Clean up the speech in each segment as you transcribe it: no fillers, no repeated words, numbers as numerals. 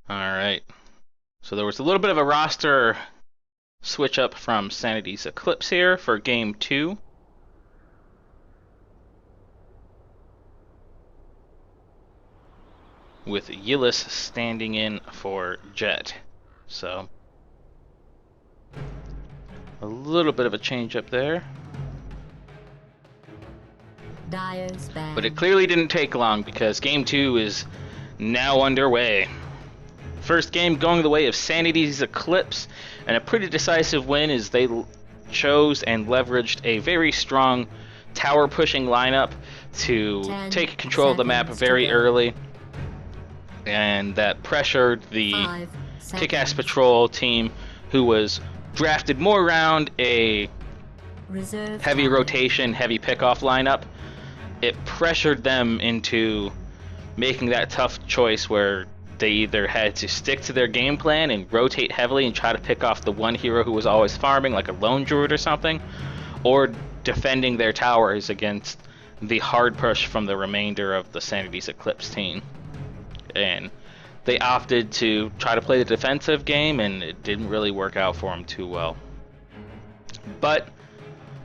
Alright, so there was a little bit of a roster switch up from Sanity's Eclipse here for Game 2. With Yillis standing in for Jet. So, a little bit of a change up there. But it clearly didn't take long because Game 2 is now underway. First game going the way of Sanity's Eclipse, and a pretty decisive win as they chose and leveraged a very strong tower pushing lineup to take control of the map very early, and that pressured the Kick-Ass Patrol team, who was drafted more around a heavy rotation, heavy pickoff lineup. It pressured them into making that tough choice where they either had to stick to their game plan and rotate heavily and try to pick off the one hero who was always farming, like a lone druid or something, or defending their towers against the hard push from the remainder of the Sanity's Eclipse team. And they opted to try to play the defensive game, and it didn't really work out for them too well. But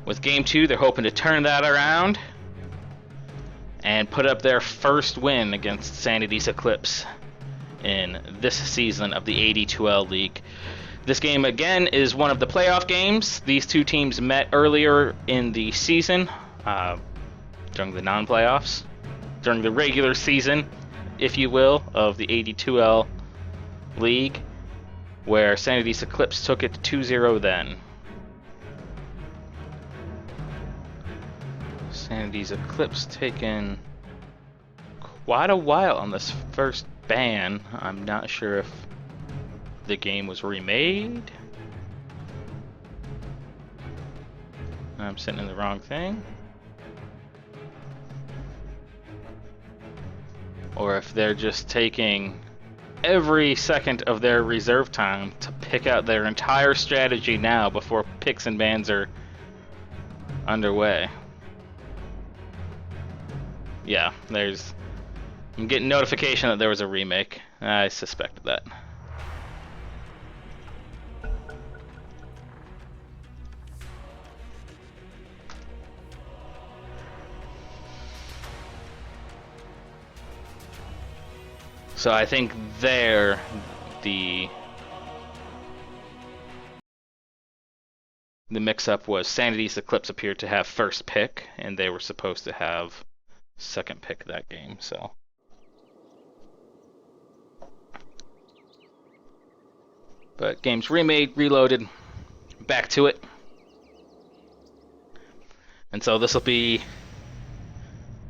with Game 2, they're hoping to turn that around and put up their first win against Sanity's Eclipse in this season of the AD2L League. This game, again, is one of the playoff games. These two teams met earlier in the season, during the non-playoffs, during the regular season, if you will, of the AD2L League, where Sanity's Eclipse took it 2-0 then. Sanity's Eclipse taken quite a while on this first ban. I'm not sure if the game was remade. I'm sitting in the wrong thing. Or if they're just taking every second of their reserve time to pick out their entire strategy now before picks and bans are underway. Yeah, I'm getting notification that there was a remake. I suspected that. So I think there, the mix-up was Sanity's Eclipse appeared to have first pick, and they were supposed to have second pick that game, so. But game's remade, reloaded, back to it. And so this will be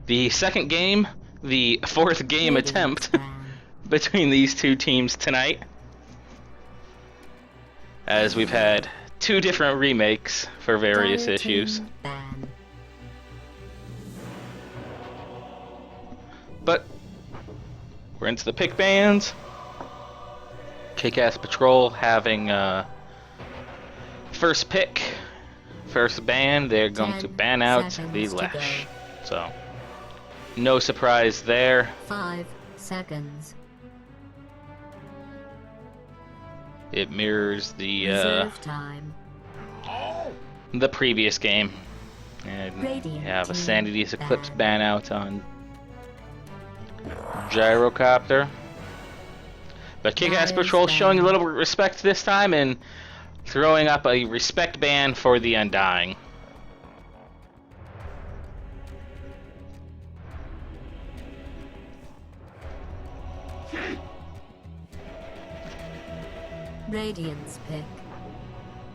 the second game, the fourth game attempt between these two teams tonight, as we've had two different remakes for various issues. But we're into the pick bans. Kick-Ass Patrol having first pick, first ban. They're going to ban out the Lesh. So no surprise there. 5 seconds. It mirrors the time. The previous game. And you have a Sanity's Eclipse ban out on Gyrocopter. But Kick-Ass Patrol showing a little respect this time and throwing up a respect ban for the Undying. Radiance pick.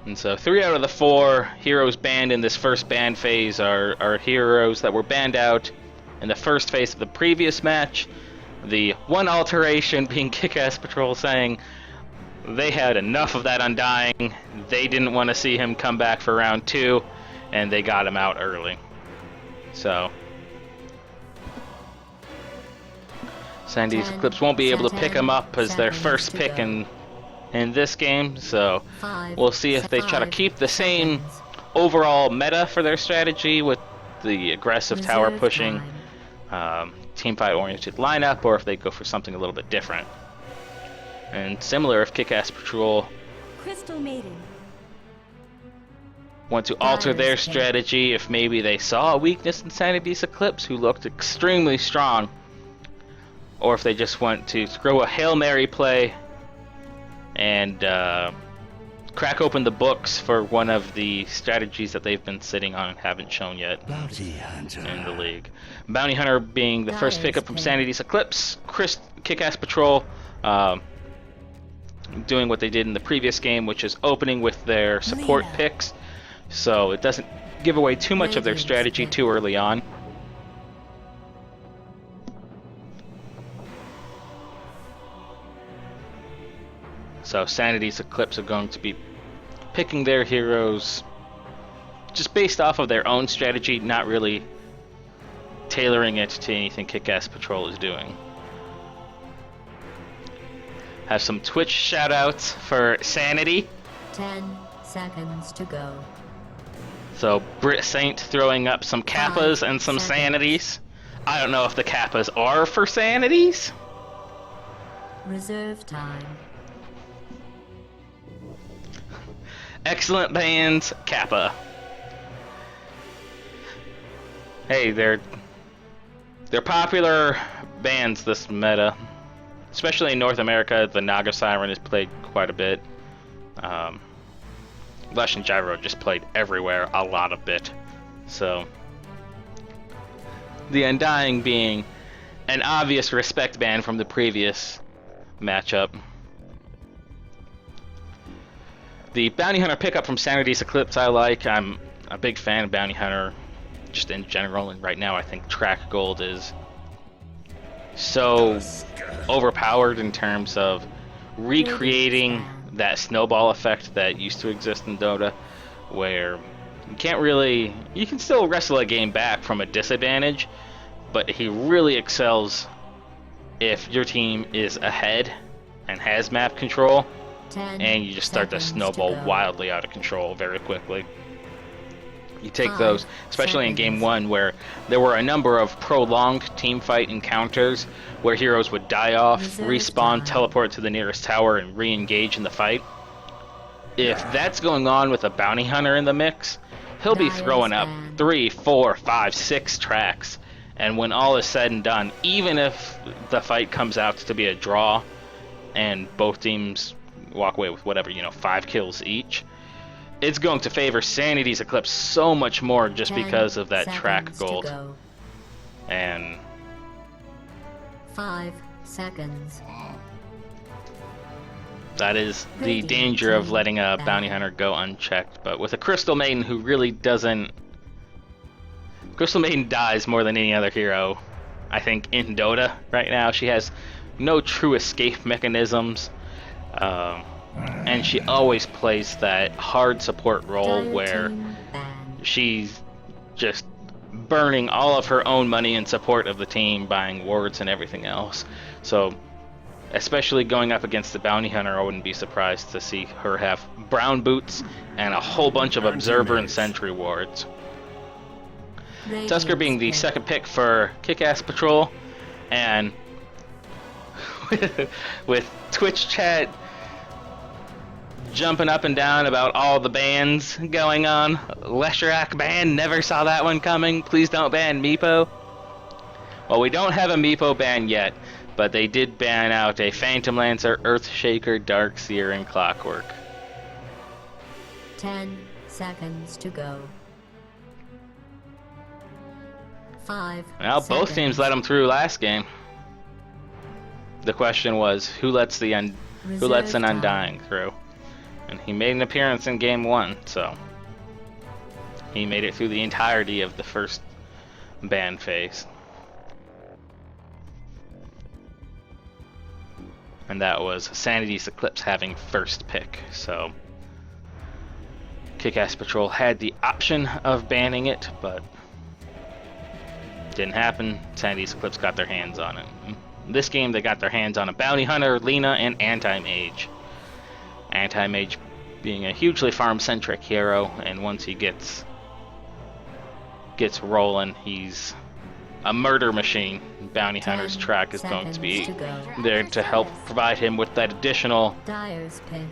And so 3 out of the 4 heroes banned in this first ban phase are heroes that were banned out in the first phase of the previous match. The one alteration being Kick-Ass Patrol saying they had enough of that Undying. They didn't want to see him come back for round 2, and they got him out early. So Sanity's Eclipse won't be able to pick him up as their first pick in this game, so we'll see if they try to keep the same overall meta for their strategy with the aggressive tower pushing, teamfight oriented lineup, or if they go for something a little bit different. And similar if Kick-Ass Patrol Crystal Maiden. want to alter their strategy, if maybe they saw a weakness in Sanity's Eclipse, who looked extremely strong, or if they just want to throw a Hail Mary play and crack open the books for one of the strategies that they've been sitting on and haven't shown yet in the league. Bounty Hunter being the first pickup from Sanity's Eclipse, Kick-Ass Patrol doing what they did in the previous game, which is opening with their support picks, so it doesn't give away too much of their strategy too early on. So Sanity's Eclipse are going to be picking their heroes just based off of their own strategy, not really tailoring it to anything Kick-Ass Patrol is doing. Have some Twitch shoutouts for Sanity. 10 seconds to go. So Brit Saint throwing up some Kappas and some Sanities. I don't know if the Kappas are for Sanities. Reserve time. Excellent bands, Kappa. Hey, they're popular bands this meta. Especially in North America, the Naga Siren is played quite a bit. Lush and Gyro just played everywhere, a lot of bit. So, the Undying being an obvious respect band from the previous matchup. The Bounty Hunter pickup from Sanity's Eclipse I like. I'm a big fan of Bounty Hunter just in general, and right now I think Track Gold is so overpowered in terms of recreating that snowball effect that used to exist in Dota, where you can still wrestle a game back from a disadvantage, but he really excels if your team is ahead and has map control, and you just start to snowball wildly out of control very quickly. You take those, especially in game 1, where there were a number of prolonged teamfight encounters where heroes would die off, respawn, teleport to the nearest tower, and re-engage in the fight. If that's going on with a Bounty Hunter in the mix, he'll be throwing up 3, 4, 5, 6 tracks, and when all is said and done, even if the fight comes out to be a draw and both teams walk away with whatever, 5 kills each, it's going to favor Sanity's Eclipse so much more just because of that track gold. And 5 seconds. That is the danger of letting a Bounty Hunter go unchecked. But with a Crystal Maiden who really doesn't... Crystal Maiden dies more than any other hero, I think, in Dota right now. She has no true escape mechanisms. And she always plays that hard support role where she's just burning all of her own money in support of the team, buying wards and everything else. So, especially going up against the Bounty Hunter, I wouldn't be surprised to see her have brown boots and a whole bunch of Observer and Sentry wards. Tusker being the second pick for Kick-Ass Patrol, and with Twitch chat jumping up and down about all the bans going on. Leshrac ban, never saw that one coming. Please don't ban Meepo. Well, we don't have a Meepo ban yet, but they did ban out a Phantom Lancer, Earthshaker, Darkseer, and Clockwork. 10 seconds to go. 5 Well, both teams let them through last game. The question was, who lets an Undying through? And he made an appearance in game 1, so he made it through the entirety of the first ban phase. And that was Sanity's Eclipse having first pick, so Kick-Ass Patrol had the option of banning it, but didn't happen. Sanity's Eclipse got their hands on it. In this game, they got their hands on a Bounty Hunter, Lina, and Anti-Mage. Anti-Mage being a hugely farm-centric hero, and once he gets rolling, he's a murder machine. Bounty 10 Hunter's track is going to be seconds to go. there to help provide him with that additional Dyer's pick.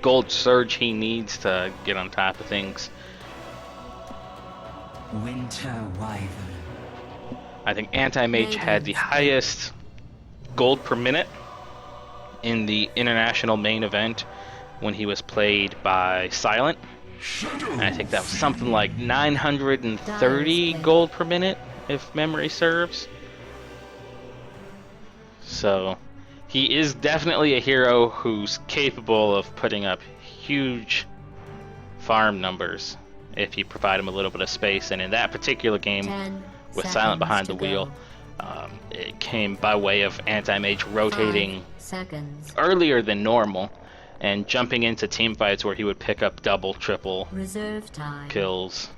gold surge he needs to get on top of things. Winter Wyvern. I think Anti-Mage had the highest gold per minute in the international main event when he was played by Silent. And I think that was something like 930 gold per minute, if memory serves. So he is definitely a hero who's capable of putting up huge farm numbers if you provide him a little bit of space. And in that particular game, 10 with Silent behind the seconds to wheel, go. it came by way of Anti-Mage rotating 5 seconds. earlier than normal and jumping into team fights where he would pick up double, triple Reserve time. kills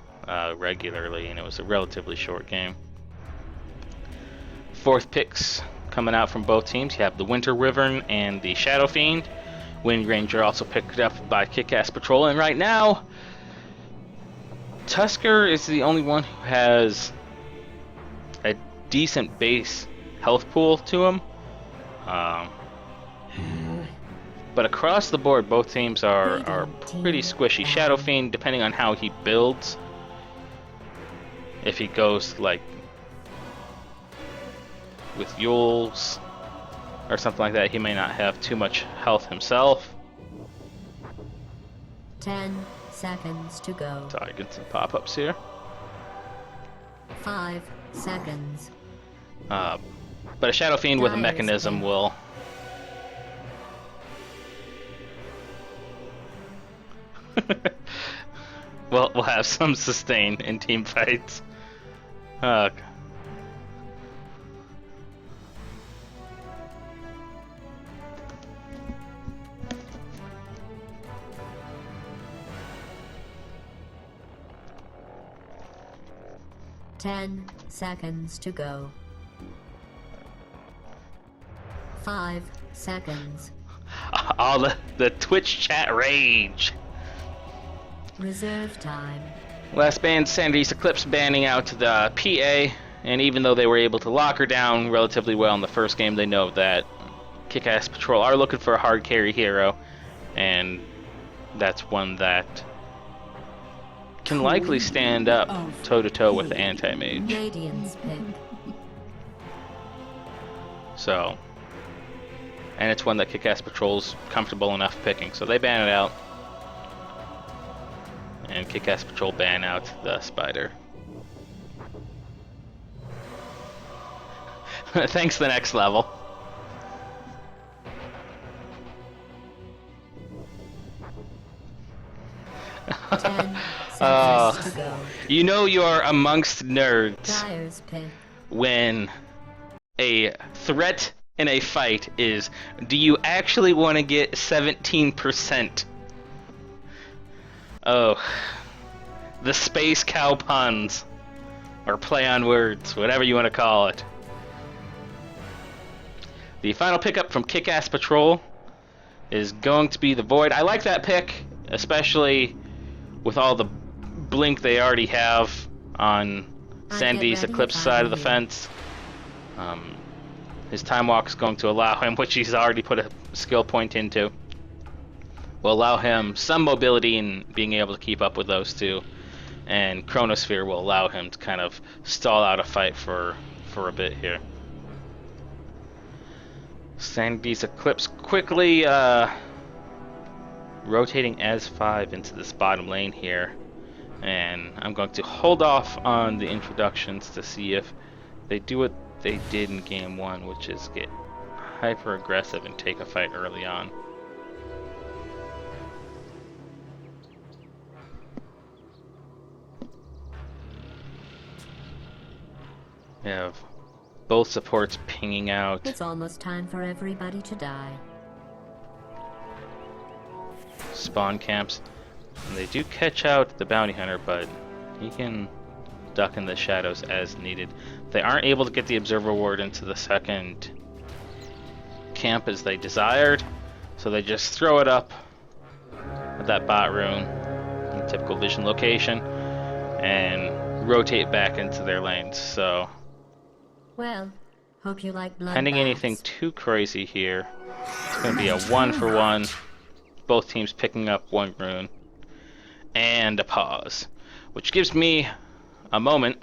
regularly, and it was a relatively short game. Fourth picks coming out from both teams. You have the Winter Wyvern and the Shadow Fiend. Wind Ranger also picked up by Kick-Ass Patrol, and right now Tusker is the only one who has a decent base health pool to him. But across the board, both teams are pretty squishy. Shadow Fiend, depending on how he builds, if he goes like with Yules or something like that, he may not have too much health himself. 10 seconds to go. So I get some pop-ups here. 5 seconds. But a Shadow Fiend with a mechanism will we'll have some sustain in team fights. Uh, 10 seconds to go. 5 seconds. all the Twitch chat rage. Reserve time. Last ban, Sanity's Eclipse banning out the PA, and even though they were able to lock her down relatively well in the first game, they know that Kick-Ass Patrol are looking for a hard carry hero, and that's one that can likely stand up toe-to-toe with the Anti-Mage. Radiant's pick. So, and it's one that Kick-Ass Patrol's comfortable enough picking, so they ban it out. And Kick-Ass Patrol ban out the Spider. Thanks, the next level. Ten seconds to go. You know you're amongst nerds Dyer's pick. when a threat in a fight is, do you actually want to get 17%? Oh, the space cow puns, or play on words, whatever you want to call it. The final pickup from Kick-Ass Patrol is going to be the Void. I like that pick, especially with all the blink they already have on Sanity's Eclipse side of the fence. His Time Walk is going to allow him, which he's already put a skill point into, will allow him some mobility in being able to keep up with those two. And Chronosphere will allow him to kind of stall out a fight for a bit here. Sanity's Eclipse quickly rotating as 5 into this bottom lane here. And I'm going to hold off on the introductions to see if they do what they did in game 1, which is get hyper aggressive and take a fight early on. We have both supports pinging out. It's almost time for everybody to die. Spawn camps. And they do catch out the bounty hunter, but he can duck in the shadows as needed. They aren't able to get the observer ward into the second camp as they desired, so they just throw it up at that bot rune in the typical vision location and rotate back into their lanes. So Well, hope you like blood Pending anything baths. too crazy here, it's going to be a 1-for-1. Both teams picking up 1 rune. And a pause. Which gives me a moment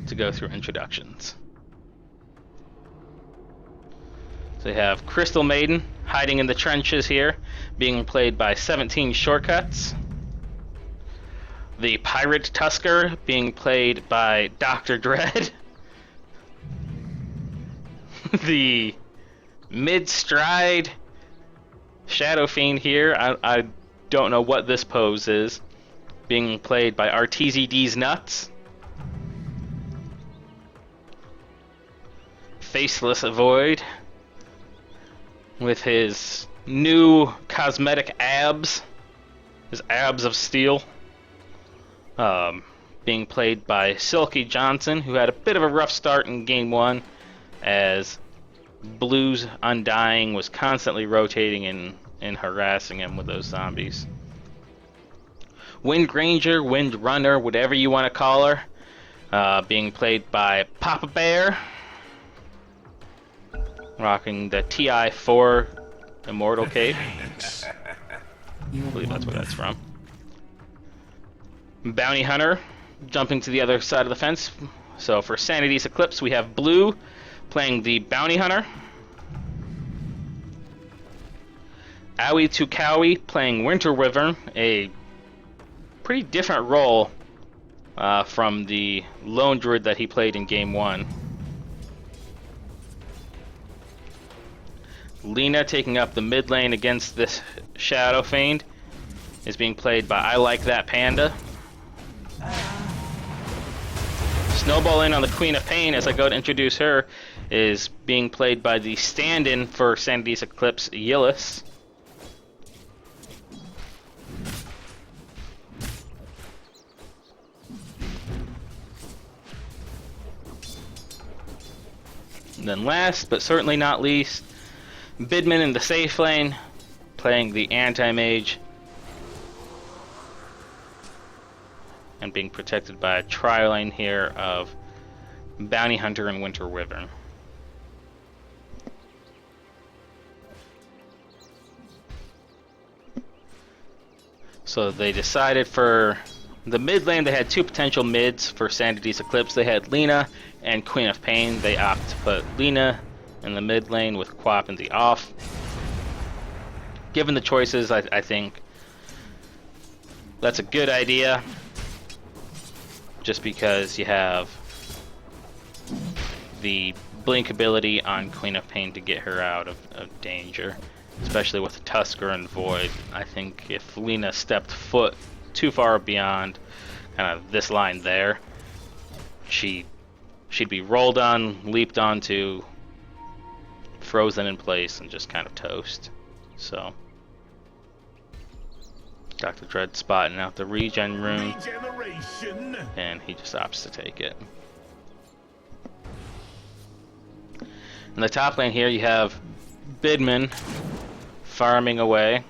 to go through introductions. So we have Crystal Maiden hiding in the trenches here, being played by 17 Shortcuts. The Pirate Tusker being played by Dr. Dread. The Mid-Stride Shadow Fiend here, I don't know what this pose is, being played by RTZD's Nuts. Faceless Void with his new cosmetic abs, his abs of steel, being played by Silky Johnson, who had a bit of a rough start in Game 1 as Blue's Undying was constantly rotating and harassing him with those zombies. Wind Ranger, Wind Runner, whatever you want to call her, being played by Papa Bear, rocking the TI-4 Immortal Cape. I believe that's where that's from. Bounty Hunter, jumping to the other side of the fence. So for Sanity's Eclipse, we have Blue playing the Bounty Hunter. AD2L playing Winter Wyvern, a pretty different role from the Lone Druid that he played in Game 1. Lena taking up the mid lane against this Shadow Fiend is being played by I Like That Panda. Snowball in on the Queen of Pain as I go to introduce her is being played by the stand-in for Sanity's Eclipse, Yillis. And then last, but certainly not least, Bidman in the safe lane, playing the anti-mage, and being protected by a tri-lane here of Bounty Hunter and Winter Wyvern. So they decided for the mid lane, they had 2 potential mids for Sanity's Eclipse. They had Lena and Queen of Pain. They opt to put Lena in the mid lane with Quap in the off. Given the choices, I think that's a good idea. Just because you have the blink ability on Queen of Pain to get her out of danger. Especially with Tusker and Void. I think if Lena stepped foot too far beyond kind of this line there, she'd be rolled on, leaped onto, frozen in place, and just kind of toast. So Dr. Dread spotting out the regen rune, and he just opts to take it. In the top lane here, you have Bidman farming away.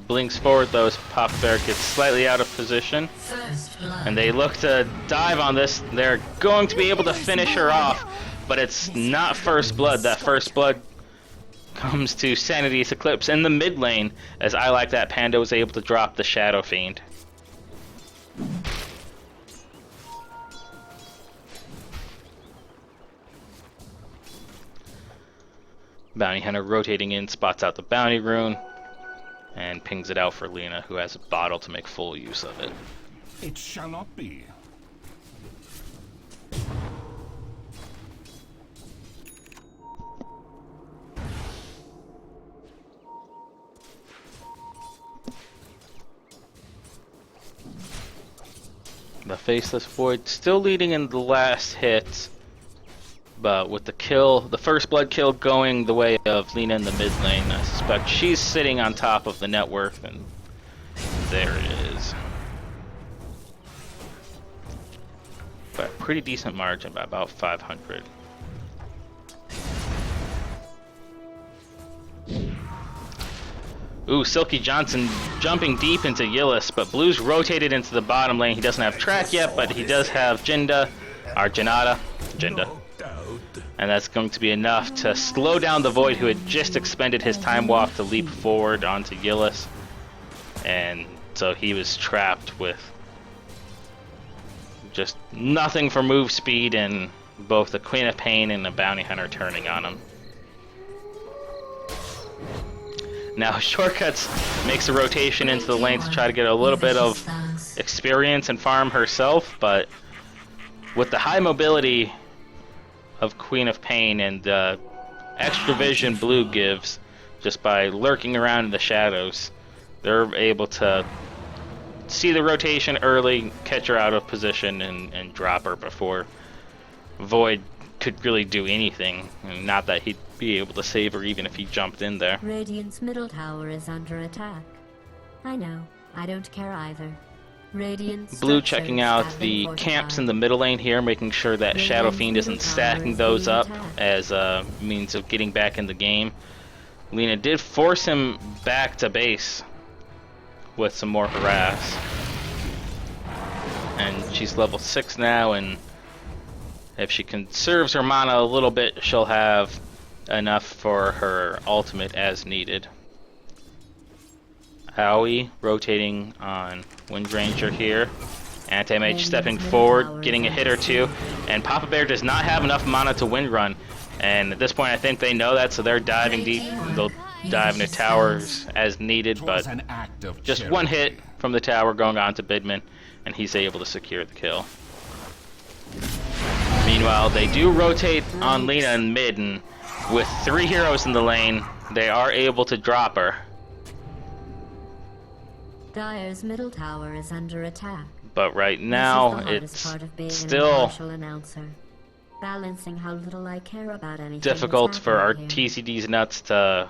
Blinks forward though as Papa Bear gets slightly out of position. And they look to dive on this. They're going to be able to finish her off, but it's not first blood. That first blood comes to Sanity's Eclipse in the mid lane as I Like That Panda was able to drop the Shadow Fiend. Bounty Hunter rotating in, spots out the bounty rune, and pings it out for Lena, who has a bottle to make full use of it. It shall not be. The Faceless Void still leading in the last hits, but with the kill, the first blood kill going the way of Lena in the mid lane, I suspect she's sitting on top of the network, and there it is. By a pretty decent margin, by about 500. Ooh, Silky Johnson jumping deep into Gillis, but Blue's rotated into the bottom lane. He doesn't have track yet, but he does have Jinda, or Jinada, Jinda. And that's going to be enough to slow down the Void, who had just expended his time walk to leap forward onto Gillis. And so he was trapped with just nothing for move speed, and both the Queen of Pain and the Bounty Hunter turning on him. Now Shortcuts makes a rotation into the lane to try to get a little bit of experience and farm herself, but with the high mobility of Queen of Pain and the extra vision Blue gives just by lurking around in the shadows, they're able to see the rotation early, catch her out of position, and drop her before Void could really do anything. And not that he'd be able to save her even if he jumped in there. Radiant's middle tower is under attack. I know. I don't care either. Radiant's Blue checking out the camps in the middle lane here, making sure that Shadow Fiend isn't stacking those up as a means of getting back in the game. Lina did force him back to base with some more harass. And she's level 6 now, and if she conserves her mana a little bit, she'll have enough for her ultimate as needed. Howie rotating on Wind Ranger here. Anti-Mage stepping forward, getting a hit or two. And Papa Bear does not have enough mana to Wind Run. And at this point I think they know that, so they're diving deep. They'll dive into towers as needed, but just one hit from the tower going on to Bidman, and he's able to secure the kill. Meanwhile, they do rotate on Lina in mid, and with 3 heroes in the lane, they are able to drop her. Dire's middle tower is under attack. But right now, it's still balancing how little I care about anything difficult for our here. TCD's nuts to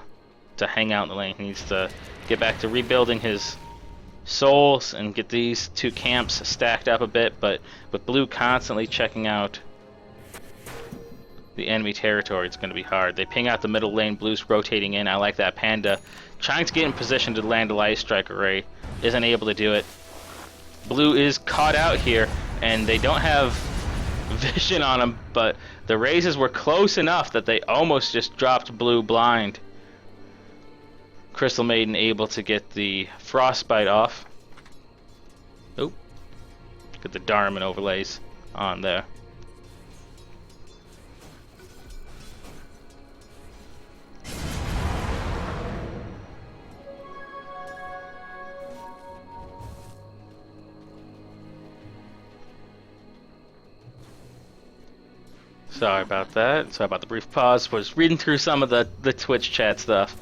hang out in the lane. He needs to get back to rebuilding his souls and get these 2 camps stacked up a bit, but with Blue constantly checking out the enemy territory, it's going to be hard. They ping out the middle lane, Blue's rotating in. I like that. Panda trying to get in position to land a Light Strike Array, isn't able to do it. Blue is caught out here, and they don't have vision on him, but the raises were close enough that they almost just dropped Blue blind. Crystal Maiden able to get the Frostbite off. Oop. Get the Darmin overlays on there. Sorry about that. Sorry about the brief pause. Was reading through some of the Twitch chat stuff.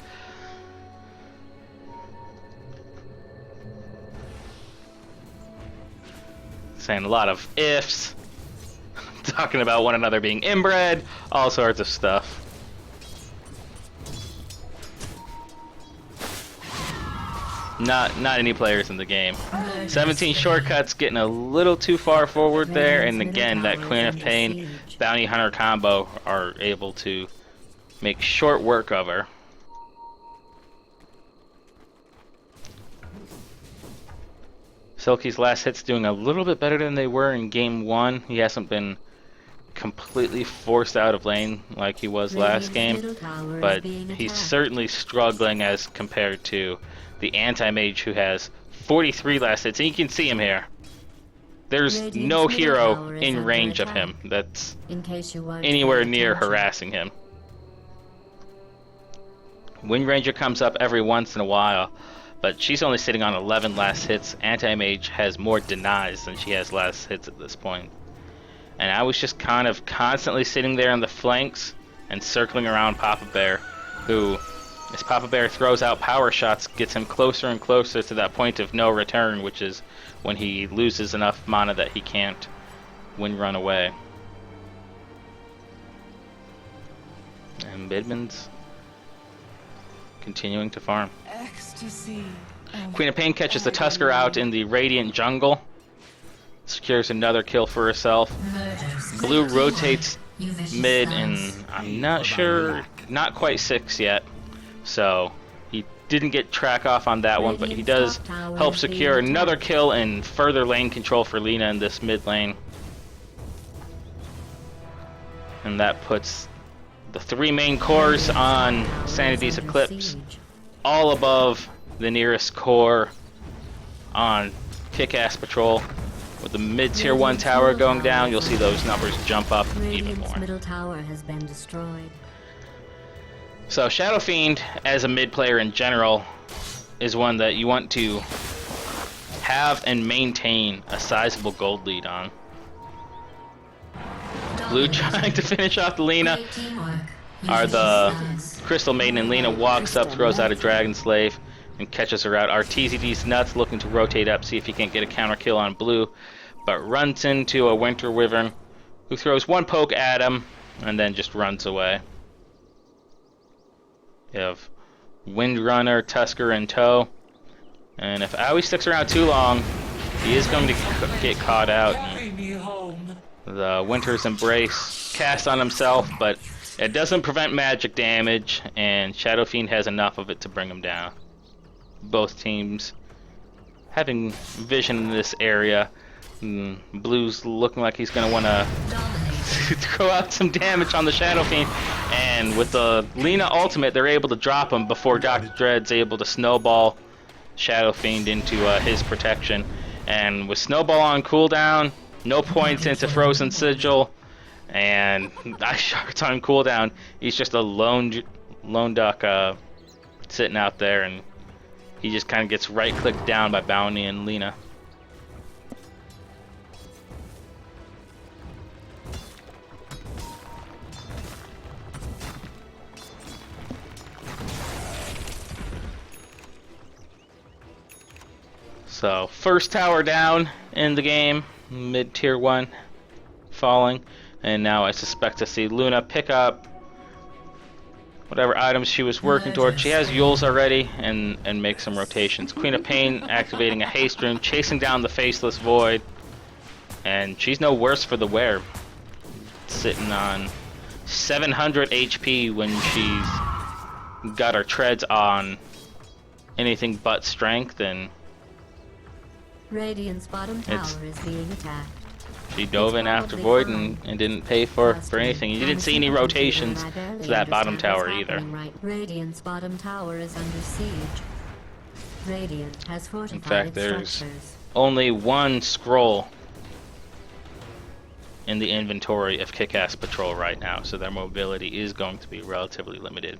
Saying a lot of ifs. Talking about one another being inbred. All sorts of stuff. Not any players in the game. 17 Shortcuts getting a little too far forward there, and again that Queen of Pain Bounty Hunter combo are able to make short work of her. Silky's last hit's doing a little bit better than they were in game 1. He hasn't been completely forced out of lane like he was last game, but he's certainly struggling as compared to the Anti-Mage, who has 43 last hits, and you can see him here. There's no hero in range of him that's anywhere near harassing him. Wind Ranger comes up every once in a while, but she's only sitting on 11 last hits. Anti-Mage has more denies than she has last hits at this point. And I was just kind of constantly sitting there on the flanks and circling around Papa Bear, who, as Papa Bear throws out power shots, gets him closer and closer to that point of no return, which is when he loses enough mana that he can't wind run away. And Bidman's continuing to farm. Ecstasy. Queen of Pain catches the Tusker out in the Radiant jungle. Secures another kill for herself. Blue rotates mid, and I'm not sure, not quite 6 yet. So he didn't get track off on that one, but he does help secure another kill and further lane control for Lina in this mid lane. And that puts the 3 main cores on Sanity's Eclipse, all above the nearest core on Kick-Ass Patrol. With the mid-tier 1 tower going down, you'll see those numbers jump up even more. Middle tower has been destroyed. So Shadow Fiend, as a mid player in general, is one that you want to have and maintain a sizable gold lead on. Blue trying to finish off the Lina. Are the Crystal Maiden, and Lina walks up, throws out a Dragon Slave, and catches her out. Our TZD's Nuts looking to rotate up, see if he can't get a counter kill on Blue, but runs into a Winter Wyvern, who throws 1 poke at him, and then just runs away. You have Windrunner, Tusker in tow, and if Aoi sticks around too long, he is going to get caught out. The Winter's Embrace cast on himself, but it doesn't prevent magic damage, and Shadow Fiend has enough of it to bring him down. Both teams having vision in this area. Blue's looking like he's going to want to throw out some damage on the Shadow Fiend, and with the Lina ultimate, they're able to drop him before Dr. Dread's able to snowball Shadow Fiend into his protection. And with Snowball on cooldown, no points into Frozen Sigil, and Ice Shard's on cooldown, he's just a lone duck sitting out there, and he just kind of gets right-clicked down by Bounty and Lina. So, first tower down in the game, mid-tier 1 falling, and now I suspect to see Luna pick up whatever items she was working towards. She has Yules already, and make some rotations. Queen of Pain activating a haste rune, chasing down the Faceless Void, and she's no worse for the wear. Sitting on 700 HP when she's got her treads on anything but strength, and Radiant's bottom tower is being attacked. She dove in after Void and didn't pay for anything. You didn't see any rotations to that bottom tower either. Radiant's bottom tower is under siege. Radiant has fortified. In fact, its there's structures. only 1 scroll in the inventory of Kick-Ass Patrol right now, so their mobility is going to be relatively limited.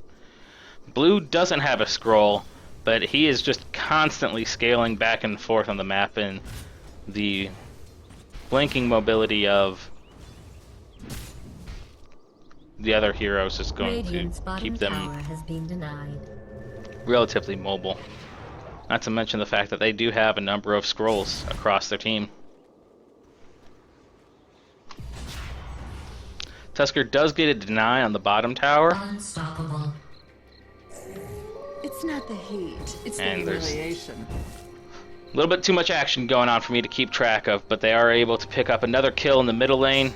Blue doesn't have a scroll, but he is just constantly scaling back and forth on the map, and the blinking mobility of the other heroes is going to keep them relatively mobile. Not to mention the fact that they do have a number of scrolls across their team. Tusker does get a deny on the bottom tower. Unstoppable. It's not the heat, it's the And there's humiliation. a little bit too much action going on for me to keep track of, but they are able to pick up another kill in the middle lane,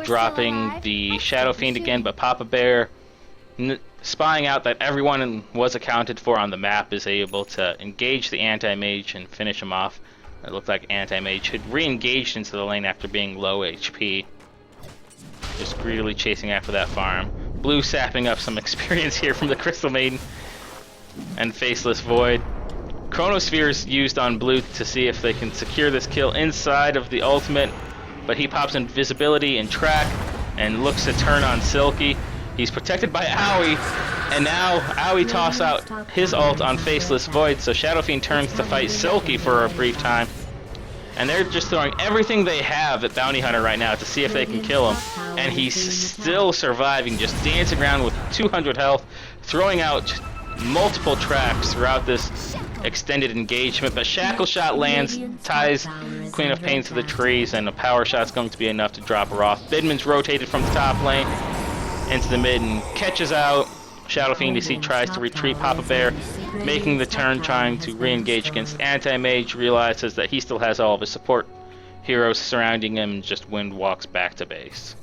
dropping the Shadow Fiend again, but Papa Bear, spying out that everyone was accounted for on the map, is able to engage the Anti-Mage and finish him off. It looked like Anti-Mage had re-engaged into the lane after being low HP. Just greedily chasing after that farm. Blue sapping up some experience here from the Crystal Maiden and Faceless Void. Chronosphere is used on Blue to see if they can secure this kill inside of the ultimate, but he pops invisibility and track and looks to turn on Silky. He's protected by Aoi, and now Aoi toss out his ult on Faceless Void, so Shadow Fiend turns to fight Silky for a brief time. And they're just throwing everything they have at Bounty Hunter right now to see if they can kill him. And he's still surviving, just dancing around with 200 health, throwing out multiple tracks throughout this extended engagement. But Shackle Shot lands, ties Queen of Pain to the trees, and a power shot's going to be enough to drop her off. Bidman's rotated from the top lane into the mid and catches out Shadow Fiend as he tries to retreat. Papa Bear making the turn, trying to re-engage against Anti-Mage, realizes that he still has all of his support heroes surrounding him, and just wind walks back to base.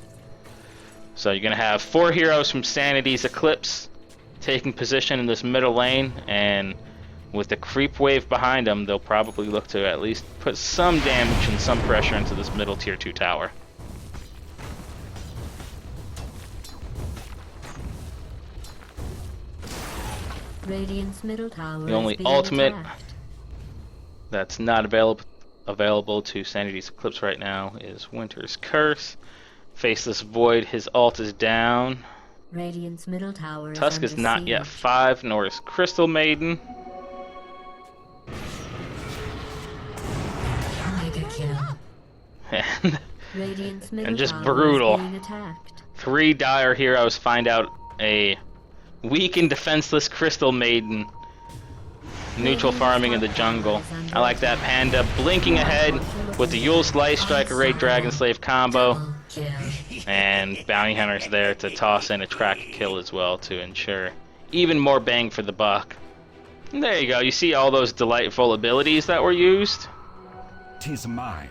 So you're going to have 4 heroes from Sanity's Eclipse taking position in this middle lane, and with the creep wave behind them, they'll probably look to at least put some damage and some pressure into this middle tier 2 tower. Radiant's middle tower The only is being ultimate attacked. that's not available to Sanity's Eclipse right now is Winter's Curse. Faceless Void, his ult is down. Radiant's middle tower Tusk is is under not yet siege. 5, nor is Crystal Maiden. Mega kill. And, Radiant's middle and just tower brutal. is being attacked. 3 dire heroes find out a weak and defenseless Crystal Maiden. Neutral farming in the jungle. I like that Panda blinking ahead with the Yule Slice Striker Raid Dragon Slave combo. Kill. And Bounty Hunter's there to toss in a track kill as well to ensure even more bang for the buck. And there you go. You see all those delightful abilities that were used. 'Tis mine.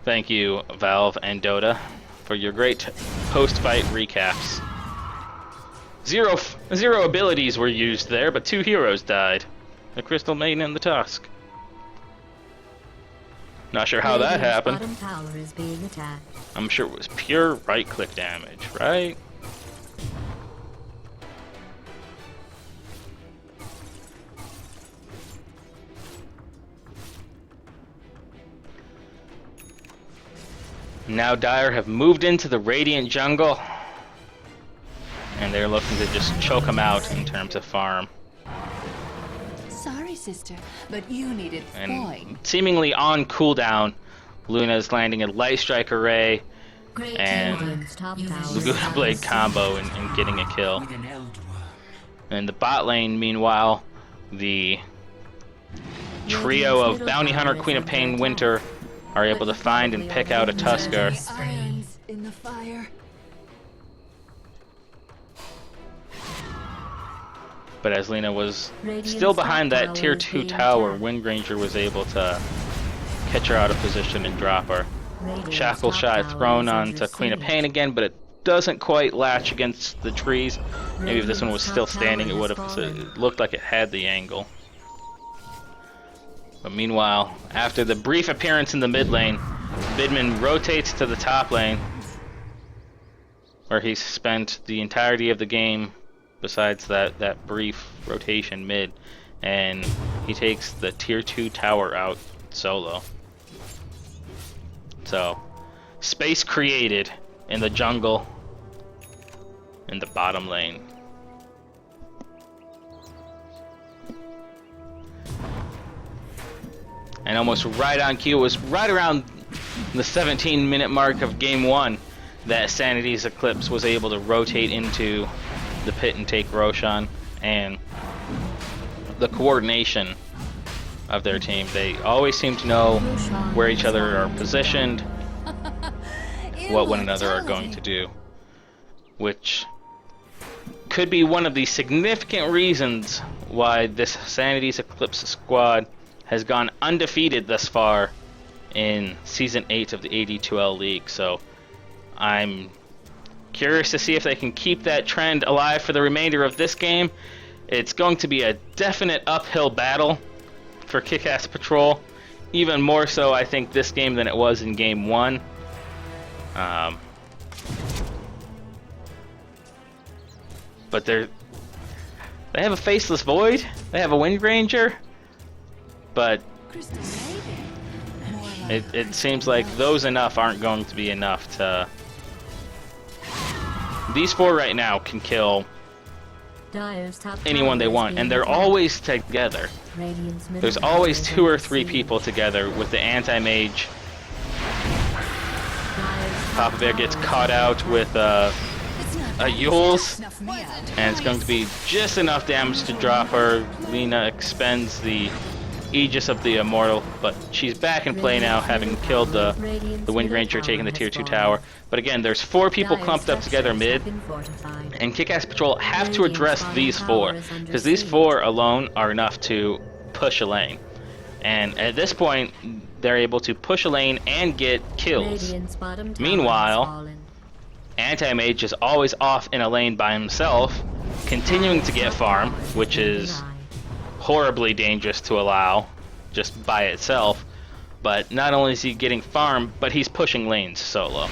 Thank you, Valve and Dota, for your great post-fight recaps. Zero abilities were used there, but 2 heroes died. The Crystal Maiden and the Tusk. Not sure how that Radiant's happened. bottom tower is being attacked. I'm sure it was pure right-click damage, right? Now Dire have moved into the Radiant jungle, and they're looking to just choke them out in terms of farm. Sorry, sister, but you needed And foin. seemingly on cooldown, Luna's landing a Light Strike Array Great and Radiant's top tower is Laguna under Blade siege. combo and getting a kill. In the bot lane, meanwhile, the trio of Bounty Hunter, Queen of Pain, Winter are able to find and pick out a Tusker. Irons in the fire. But as Lena was Radiant's still behind top that tier is 2 being tower, attacked. Wind Ranger was able to catch her out of position and drop her. Radiant's Shackle top shot tower thrown is onto under Queen of siege. Pain again, but it doesn't quite latch against the trees. Maybe if this one was still standing, it would have looked like it had the angle. But meanwhile, after the brief appearance in the mid lane, Bidman rotates to the top lane, where he's spent the entirety of the game, besides that brief rotation mid, and he takes the tier 2 tower out solo. So, space created in the jungle, in the bottom lane. And almost right on cue, it was right around the 17-minute mark of game 1 that Sanity's Eclipse was able to rotate into the pit and take Roshan. And the coordination of their team, they always seem to know where each other are positioned, what one another are going to do, which could be one of the significant reasons why this Sanity's Eclipse squad has gone undefeated thus far in Season 8 of the AD2L League. So I'm curious to see if they can keep that trend alive for the remainder of this game. It's going to be a definite uphill battle for Kick-Ass Patrol. Even more so, I think, this game than it was in Game 1. But they have a Faceless Void, they have a Wind Ranger, but Crystal Maiden. More like it seems like those enough aren't going to be enough to... These 4 right now can kill Dire's top anyone tower they is want, being and they're attacked. always together. Radiant's middle There's tower always is 2 or under 3 siege. people together with the anti-mage. Dire's Papa Bear gets caught out with It's not a Yule's, snuff me out. and it's going to be just enough damage to drop her. Lena expends the Aegis of the Immortal, but she's back in play now, having killed the Wind Ranger, taking the tier 2 tower. But again, there's 4 people clumped up together mid, and Kick-Ass Patrol have to address these 4, because these 4 alone are enough to push a lane. And at this point, they're able to push a lane and get kills. Meanwhile, Anti-Mage is always off in a lane by himself, continuing to get farm, which is horribly dangerous to allow just by itself. But not only is he getting farm, but he's pushing lanes solo.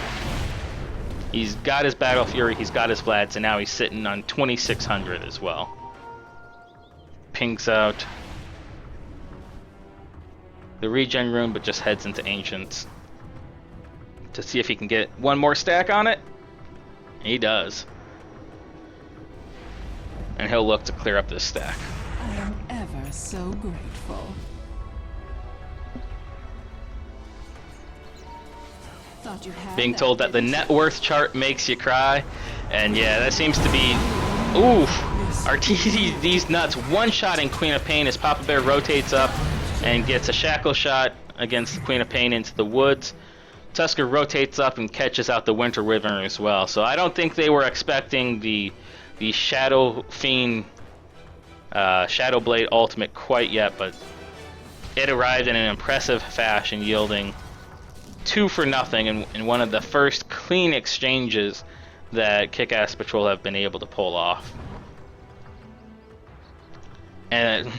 He's got his Battle Fury, he's got his Vlads, and now he's sitting on 2600 as well. Pings out the regen room, but just heads into Ancients to see if he can get one more stack on it. He does. And he'll look to clear up this stack. I am ever so grateful. Thought you had Being told that the net worth chart makes you cry, and yeah, that seems to be... Oof! RTD's nuts one-shotting Queen of Pain as Papa Bear rotates up and gets a shackle shot against the Queen of Pain into the woods. Tusker rotates up and catches out the Winter Wyvern as well. So I don't think they were expecting the Shadow Fiend Shadow Blade ultimate quite yet, but it arrived in an impressive fashion, yielding 2 for nothing in one of the first clean exchanges that Kick-Ass Patrol have been able to pull off. And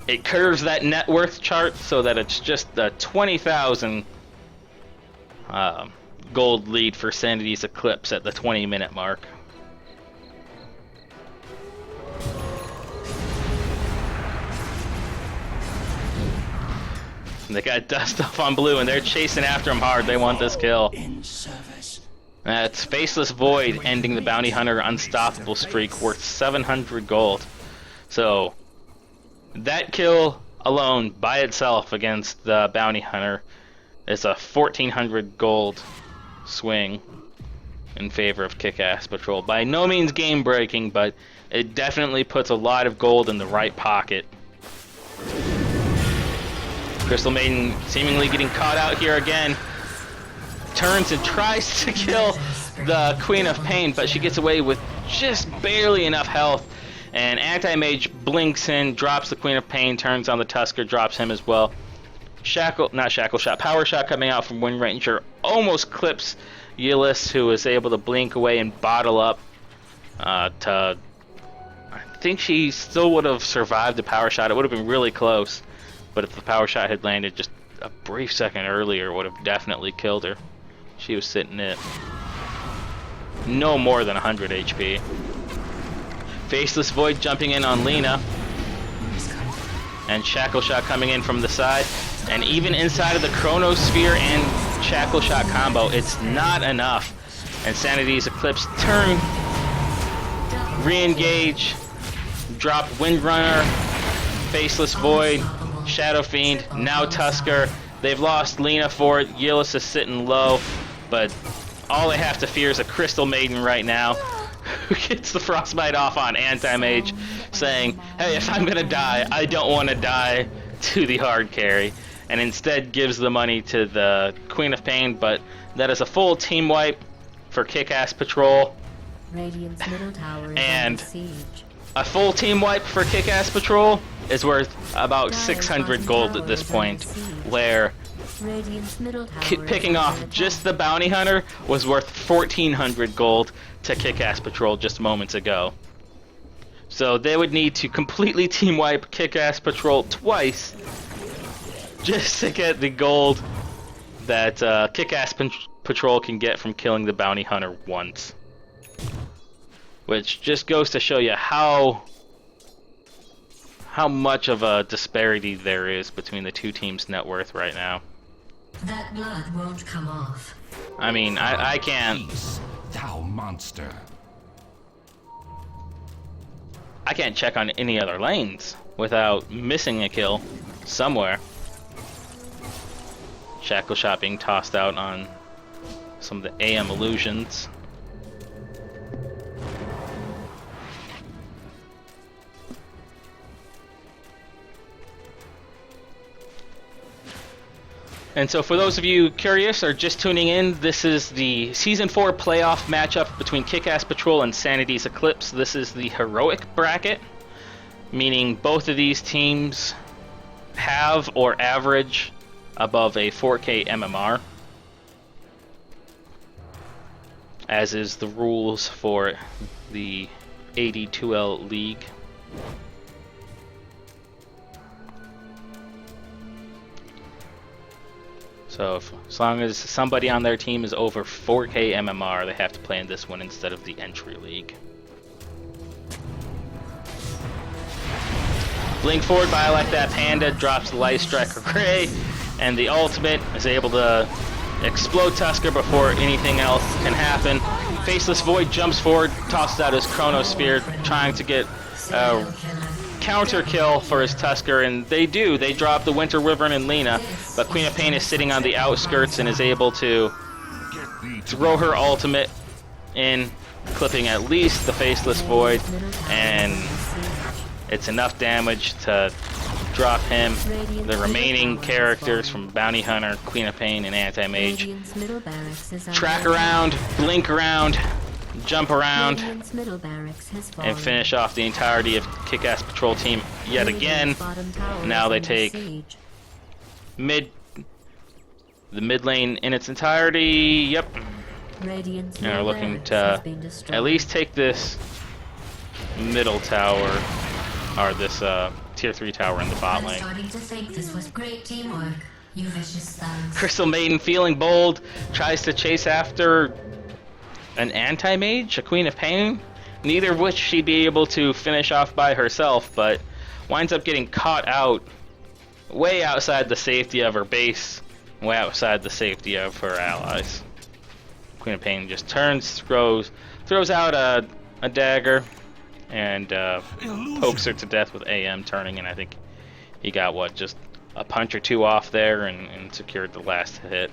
it curves that net worth chart so that it's just a 20,000 gold lead for Sanity's Eclipse at the 20-minute mark. They got dust up on blue and they're chasing after him hard. They want this kill. That's Faceless Void ending the Bounty Hunter unstoppable streak worth 700 gold. So that kill alone by itself against the Bounty Hunter is a 1400 gold swing in favor of Kick-Ass Patrol. By no means game breaking, but it definitely puts a lot of gold in the right pocket. Crystal Maiden seemingly getting caught out here again. Turns and tries to kill the Queen of Pain, but she gets away with just barely enough health. And Anti-Mage blinks in, drops the Queen of Pain, turns on the Tusker, drops him as well. Power Shot coming out from Wind Ranger almost clips Yillis, who is able to blink away and bottle up. I think she still would have survived the Power Shot. It would have been really close. But if the Power Shot had landed just a brief second earlier, it would have definitely killed her. She was sitting at no more than 100 HP. Faceless Void jumping in on Lena. And Shackle Shot coming in from the side. And even inside of the Chronosphere and Shackle Shot combo, it's not enough. And Sanity's Eclipse turn, re-engage, drop Windrunner, Faceless Void, Shadow Fiend, now Tusker. They've lost Lena for it. Yillis is sitting low, but all they have to fear is a Crystal Maiden right now, who gets the Frostbite off on Anti-Mage, saying, hey, if I'm gonna die, I don't want to die to the hard carry, and instead gives the money to the Queen of Pain. But that is a full team wipe for Kick-Ass Patrol. Radiant's middle tower is And under siege. a full team wipe for Kick-Ass Patrol is worth about 600 gold at this point, where Radiant's middle tower picking is off under just attack. the Bounty Hunter was worth 1400 gold to Kick-Ass Patrol just moments ago. So they would need to completely team wipe Kick-Ass Patrol twice just to get the gold that Kick-Ass Patrol can get from killing the Bounty Hunter once. Which just goes to show you how much of a disparity there is between the two teams' net worth right now. That blood won't come off. I mean, I can't... Peace, thou monster. I can't check on any other lanes without missing a kill somewhere. Shackle Shot being tossed out on some of the AM illusions. And so for those of you curious or just tuning in, this is the Season 4 playoff matchup between Kick-Ass Patrol and Sanity's Eclipse. This is the heroic bracket, meaning both of these teams have or average above a 4K MMR. as is the rules for the AD2L League. So as long as somebody on their team is over 4K MMR, they have to play in this one instead of the entry league. Blink forward, but I like that Panda, drops the Light Striker Gray, and the ultimate is able to explode Tusker before anything else can happen. Faceless Void jumps forward, tosses out his Chrono Spear, trying to get a counter kill for his Tusker, and they do. They drop the Winter Wyvern and Lena, but Queen of Pain is sitting on the outskirts and is able to throw her ultimate in, clipping at least the Faceless Void, and it's enough damage to drop him. The remaining characters from Bounty Hunter, Queen of Pain, and Anti-Mage track around, blink around, jump around, and finish off the entirety of Kick-Ass Patrol team yet again. Now they take the mid lane in its entirety. Yep. And are looking to at least take this middle tower, or this tier 3 tower in the bot lane. Crystal Maiden, feeling bold, tries to chase after an Anti-Mage, a Queen of Pain, neither of which she'd be able to finish off by herself, but winds up getting caught out way outside the safety of her base, way outside the safety of her allies. Queen of Pain just turns, throws out a dagger, and pokes her to death with AM turning, and I think he got, what, just a punch or two off there and secured the last hit.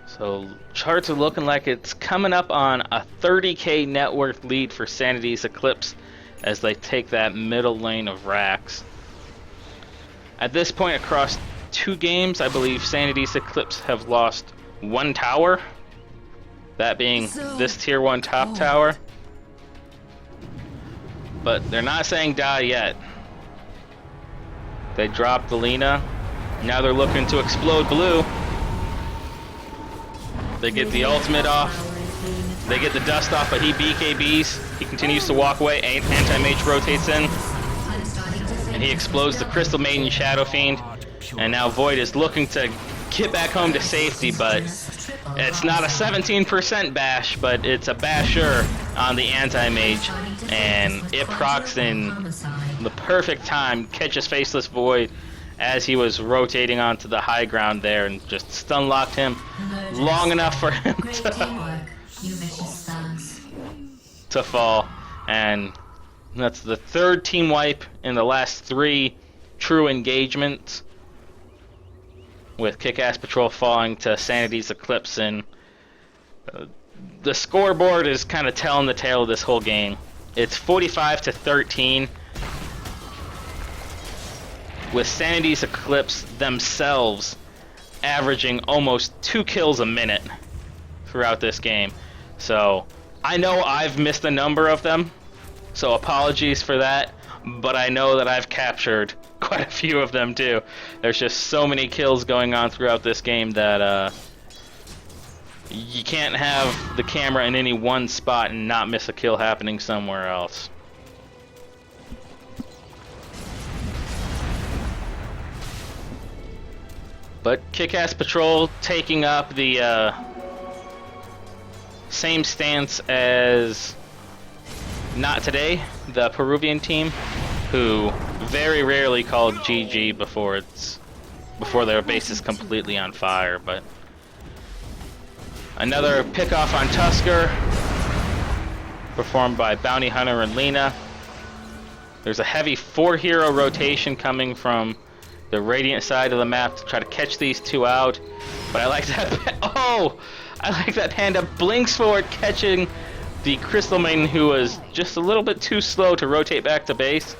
So charts are looking like it's coming up on a 30k net worth lead for Sanity's Eclipse as they take that middle lane of Rax. At this point, across 2 games, I believe Sanity's Eclipse have lost 1 tower, that being this tier 1 top tower. But they're not saying die yet. They dropped the Lena. Now they're looking to explode blue. They get the ultimate off. They get the dust off, but he BKBs. He continues to walk away. Anti-Mage rotates in. And he explodes the Crystal Maiden Shadow Fiend. And now Void is looking to get back home to safety, but it's not a 17% bash, but it's a basher on the Anti-Mage. And it procs in the perfect time, catches Faceless Void as he was rotating onto the high ground there, and just stun locked him long enough for him to fall. And that's the 3rd team wipe in the last 3 true engagements, with Kick-Ass Patrol falling to Sanity's Eclipse. And the scoreboard is kind of telling the tale of this whole game. It's 45-13. With Sanity's Eclipse themselves averaging almost 2 kills a minute throughout this game. So I know I've missed a number of them, so apologies for that, but I know that I've captured quite a few of them too. There's just so many kills going on throughout this game that you can't have the camera in any one spot and not miss a kill happening somewhere else. But Kick-Ass Patrol taking up the same stance as Not Today, the Peruvian team, who very rarely called GG before their base is completely on fire. But another pick-off on Tusker, performed by Bounty Hunter and Lena. There's a heavy 4-hero rotation coming from the Radiant side of the map to try to catch these 2 out. But I like that. I like that Panda blinks forward, catching the Crystal Maiden, who was just a little bit too slow to rotate back to base,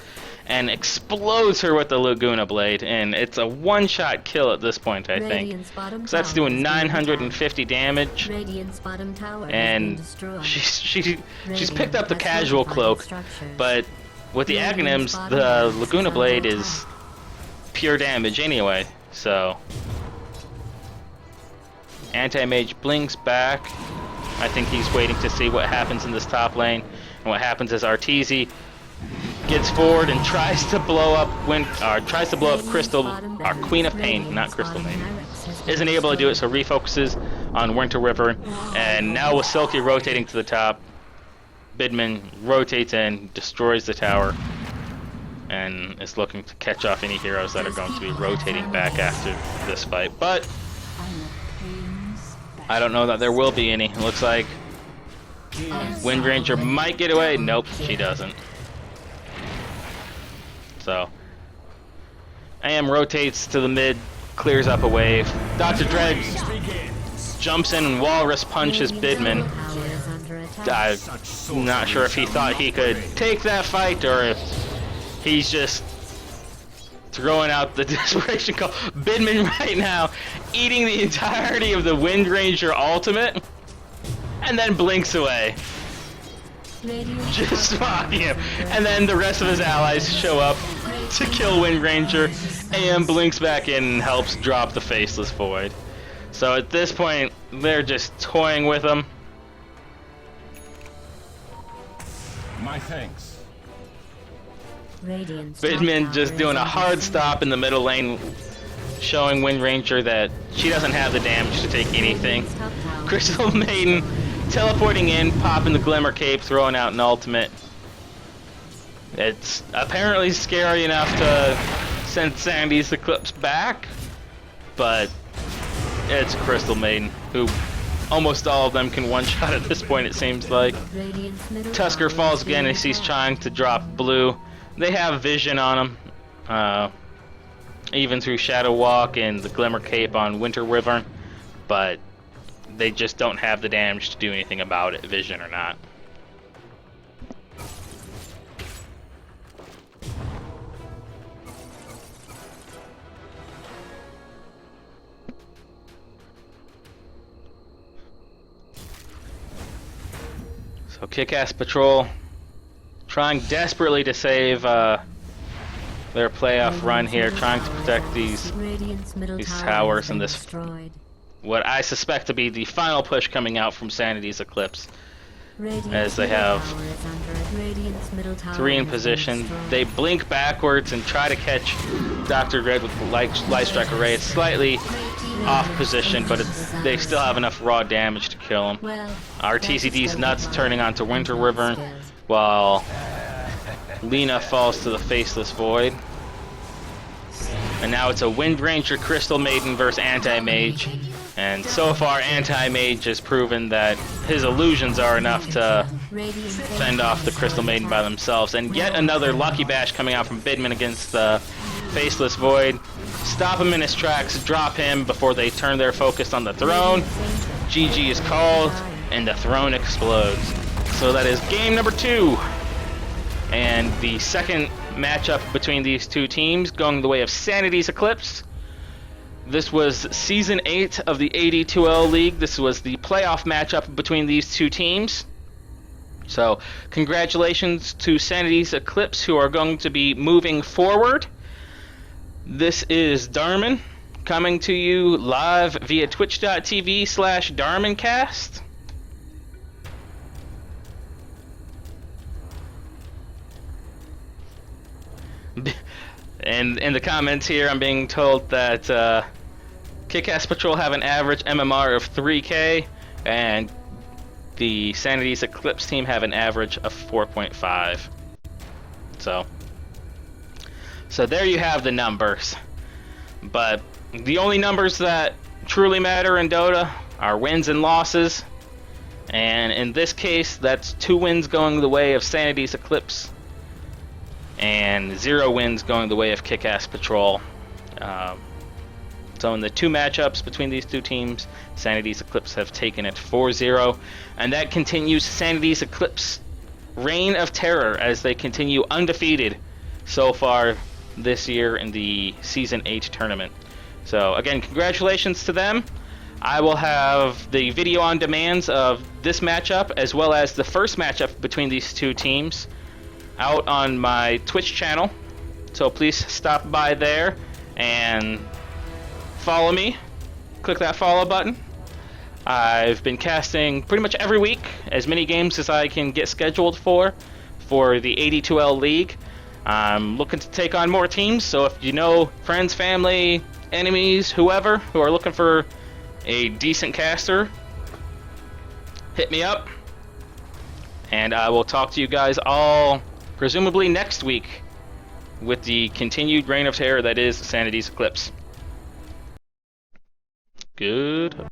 and explodes her with the Laguna Blade, and it's a one-shot kill at this point, I think. So that's doing 950 damage, and she's picked up the casual cloak, but with the Aghanims, the Laguna Blade is pure damage anyway, so... Anti-Mage blinks back. I think he's waiting to see what happens in this top lane, and what happens is Arteezy gets forward and tries to blow up Crystal, our Queen of Pain, not Crystal Maiden. Isn't able to do it, so refocuses on Winter River, and now with Silky rotating to the top, Bidman rotates in, destroys the tower, and is looking to catch off any heroes that are going to be rotating back after this fight. But I don't know that there will be any. It looks like Wind Ranger might get away. Nope, she doesn't. So, AM rotates to the mid, clears up a wave. Dr. Dread jumps in and Walrus punches Bidman. I'm not sure if he thought he could take that fight or if he's just throwing out the desperation call. Bidman right now eating the entirety of the Wind Ranger ultimate and then blinks away. Just mocking him. And then the rest of his allies show up to kill Wind Ranger. AM blinks back in and helps drop the Faceless Void. So at this point, they're just toying with him. My thanks. Bidman just doing a hard stop in the middle lane, showing Wind Ranger that she doesn't have the damage to take anything. Crystal Maiden teleporting in, popping the Glimmer Cape, throwing out an ultimate. It's apparently scary enough to send Sanity's Eclipse back, but it's Crystal Maiden, who almost all of them can one-shot at this point, it seems like. Tusker falls again as he's trying to drop blue. They have vision on him, even through Shadow Walk and the Glimmer Cape on Winter Wyvern, but they just don't have the damage to do anything about it, vision or not. So Kick-Ass Patrol trying desperately to save their playoff run here, trying to protect these towers and this, what I suspect to be the final push coming out from Sanity's Eclipse, as they have 3 in position. They blink backwards and try to catch Dr. Dread with the Light Strike Array. It's slightly off position, but they still have enough raw damage to kill him. Our TCD's nuts turning onto Winter Wyvern, while Lena falls to the Faceless Void. And now it's a Wind Ranger Crystal Maiden versus Anti-Mage. And so far, Anti-Mage has proven that his illusions are enough to fend off the Crystal Maiden by themselves. And yet another Lucky Bash coming out from Bidman against the Faceless Void. Stop him in his tracks, drop him before they turn their focus on the throne. GG is called, and the throne explodes. So that is game number 2. And the second matchup between these two teams going the way of Sanity's Eclipse. This was Season 8 of the AD2L League. This was the playoff matchup between these two teams. So, congratulations to Sanity's Eclipse, who are going to be moving forward. This is Darmin, coming to you live via twitch.tv/DarminCast. And in the comments here, I'm being told that Kick-Ass Patrol have an average MMR of 3K, and the Sanity's Eclipse team have an average of 4.5. So there you have the numbers. But the only numbers that truly matter in Dota are wins and losses. And in this case, that's 2 wins going the way of Sanity's Eclipse, and 0 wins going the way of Kick-Ass Patrol. So in the 2 matchups between these two teams, Sanity's Eclipse have taken it 4-0, and that continues Sanity's Eclipse reign of terror as they continue undefeated so far this year in the Season 8 tournament. So again, congratulations to them. I will have the video on demands of this matchup as well as the first matchup between these two teams out on my Twitch channel. So please stop by there and follow me. Click that follow button. I've been casting pretty much every week, as many games as I can get scheduled for the AD2L League. I'm looking to take on more teams, so if you know friends, family, enemies, whoever, who are looking for a decent caster, hit me up. And I will talk to you guys all presumably next week with the continued reign of terror that is Sanity's Eclipse. Good.